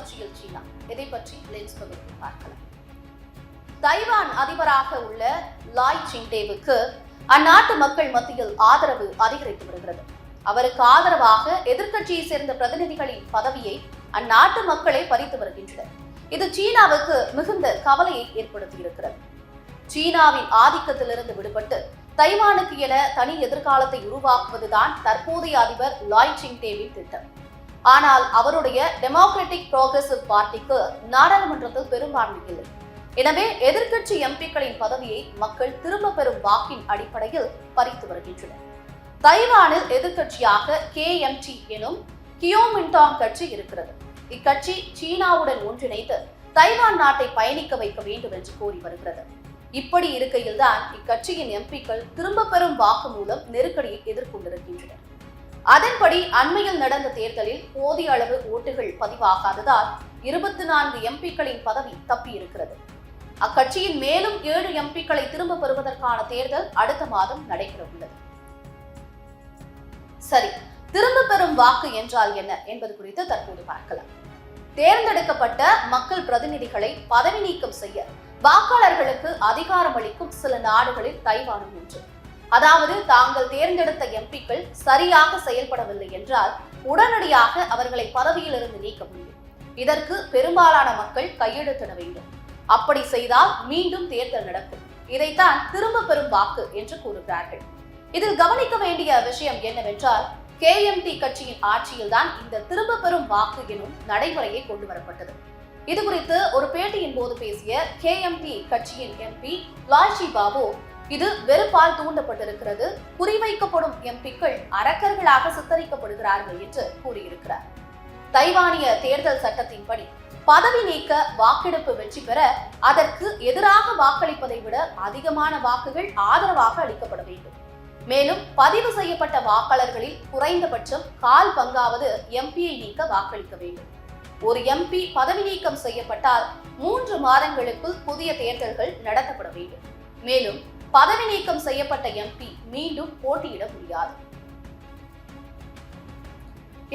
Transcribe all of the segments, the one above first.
அதிர்ச்சியில் சீனா. இதை பற்றி லென்ஸ் பகுதியில் பார்க்கலாம். தைவான் அதிபராக உள்ள லாய் சிங்டேவுக்கு அந்நாட்டு மக்கள் மத்தியில் ஆதரவு அதிகரித்து வருகிறது. அவருக்கு ஆதரவாக எதிர்க்கட்சியை சேர்ந்த பிரதிநிதிகளின் பதவியை அந்நாட்டு மக்களே பறித்து வருகின்றனர். இது சீனாவுக்கு மிகுந்த கவலையை ஏற்படுத்தியிருக்கிறது. சீனாவின் ஆதிக்கத்திலிருந்து விடுபட்டு தைவானுக்கு என தனி எதிர்காலத்தை உருவாக்குவதுதான் தற்போதைய அதிபர் லாய் சிங்டேவின் திட்டம். ஆனால் அவருடைய டெமோக்ராட்டிக் புரோகிரசிவ் பார்ட்டிக்கு நாடாளுமன்றத்தில் பெரும்பான்மை இல்லை. எனவே எதிர்க்கட்சி எம்பிக்களின் பதவியை மக்கள் திரும்ப பெறும் வாக்கின் அடிப்படையில் பறித்து வருகின்றனர். தைவானில் எதிர்க்கட்சியாக KMT எனும் கியோமின்டாங் கட்சி இருக்கிறது. இக்கட்சி சீனாவுடன் ஒன்றிணைத்து தைவான் நாட்டை பயணிக்க வைக்க வேண்டும் என்று கோரி வருகிறது. இப்படி இருக்கையில்தான் இக்கட்சியின் எம்பிக்கள் திரும்ப பெறும் வாக்கு மூலம் நெருக்கடியை எதிர்கொண்டிருக்கின்றனர். அதன்படி அண்மையில் நடந்த தேர்தலில் போதிய அளவு ஓட்டுகள் பதிவாகாததால் 24 எம்பிக்களின் பதவி தப்பியிருக்கிறது. அக்கட்சியின் மேலும் 7 எம்பிக்களை திரும்ப பெறுவதற்கான தேர்தல் அடுத்த மாதம் நடைபெற உள்ளது. சரி, திரும்ப பெறும் வாக்கு என்றால் என்ன என்பது குறித்து தற்போது பார்க்கலாம். தேர்ந்தெடுக்கப்பட்ட மக்கள் பிரதிநிதிகளை பதவி நீக்கம் செய்ய வாக்காளர்களுக்கு அதிகாரம் அளிக்கும் சில நாடுகளில் தைவானும் ஒன்று. அதாவது தாங்கள் தேர்ந்தெடுத்த எம்பிக்கள் சரியாக செயல்படவில்லை என்றால் உடனடியாக அவர்களை பதவியிலிருந்து நீக்க முடியும். இதற்கு பெரும்பாலான மக்கள் கையெழுத்திட வேண்டும். அப்படி செய்தால் மீண்டும் தேர்தல் நடக்கும். இதைத்தான் திரும்ப பெறும் வாக்கு என்று கூறுகிறார்கள். இதில் கவனிக்க வேண்டிய விஷயம் என்னவென்றால், KMT கட்சியின் ஆட்சியில்தான் இந்த திரும்ப பெறும் வாக்கு எனும் நடைமுறையை கொண்டு வரப்பட்டது. இது குறித்து ஒரு பேட்டியின் போது பேசிய KMT கட்சியின் MP லாய்ஷி பாபு, இது வெறுப்பால் தூண்டப்பட்டிருக்கிறது, குறிவைக்கப்படும் எம்பிக்கள் அரக்கர்களாக சித்தரிக்கப்படுகிறார்கள் என்று கூறியிருக்கிறார். தைவானிய தேர்தல் சட்டத்தின்படி பதவி நீக்க வாக்கெடுப்பு வெற்றி பெற அதற்கு எதிராக வாக்களிப்பதை விட அதிகமான வாக்குகள் ஆதரவாக அளிக்கப்பட வேண்டும். மேலும் பதிவு செய்யப்பட்ட வாக்காளர்களில் குறைந்தபட்சம் 1/4 பங்காவது MPயை நீக்க வாக்களிக்க வேண்டும். ஒரு MP பதவி நீக்கம் செய்யப்பட்டால் 3 மாதங்களுக்குள் புதிய தேர்தல்கள் நடத்தப்பட வேண்டும். மேலும் பதவி நீக்கம் செய்யப்பட்ட MP மீண்டும் போட்டியிட முடியாது.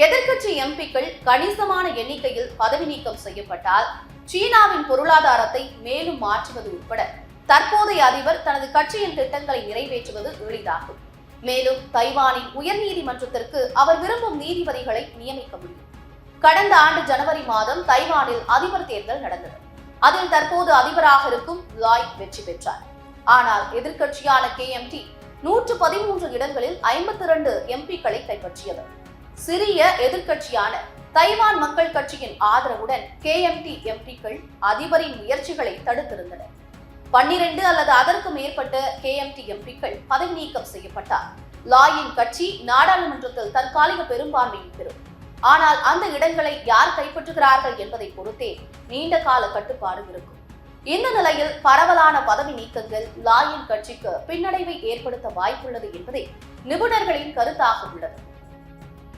எதிர்க்கட்சி எம்பிக்கள் கணிசமான எண்ணிக்கையில் பதவி நீக்கம் செய்யப்பட்டால் சீனாவின் பொருளாதாரத்தை மேலும் மாற்றுவது உட்பட தற்போதைய அதிபர் தனது கட்சியின் திட்டங்களை நிறைவேற்றுவது எளிதாகும். மேலும் தைவானின் உயர்நீதிமன்றத்திற்கு அவர் விரும்பும் நீதிபதிகளை நியமிக்க முடியும். கடந்த ஆண்டு ஜனவரி மாதம் தைவானில் அதிபர் தேர்தல் நடந்தது. அதில் தற்போது அதிபராக இருக்கும் லாய் வெற்றி பெற்றார். ஆனால் எதிர்க்கட்சியான KMT 113 இடங்களில் 52 எம்பிக்களை கைப்பற்றியது. சிறிய எதிர்க்கட்சியான தைவான் மக்கள் கட்சியின் ஆதரவுடன் KMT எம்பிக்கள் அதிபரின் முயற்சிகளை தடுத்திருந்தனர். 12 அல்லது அதற்கு மேற்பட்ட KMT எம்பிக்கள் பதவி நீக்கம் செய்யப்பட்டார் லாயின் கட்சி நாடாளுமன்றத்தில் தற்காலிக பெரும்பான்மையை பெறும். ஆனால் அந்த இடங்களை யார் கைப்பற்றுகிறார்கள் என்பதை பொறுத்தே நீண்ட கால கட்டுப்பாடு இருக்கும். இந்த நிலையில் பரவலான பதவி நீக்கங்கள் லாயின் கட்சிக்கு பின்னடைவை ஏற்படுத்த வாய்ப்புள்ளது என்பதே நிபுணர்களின் கருத்தாக உள்ளது.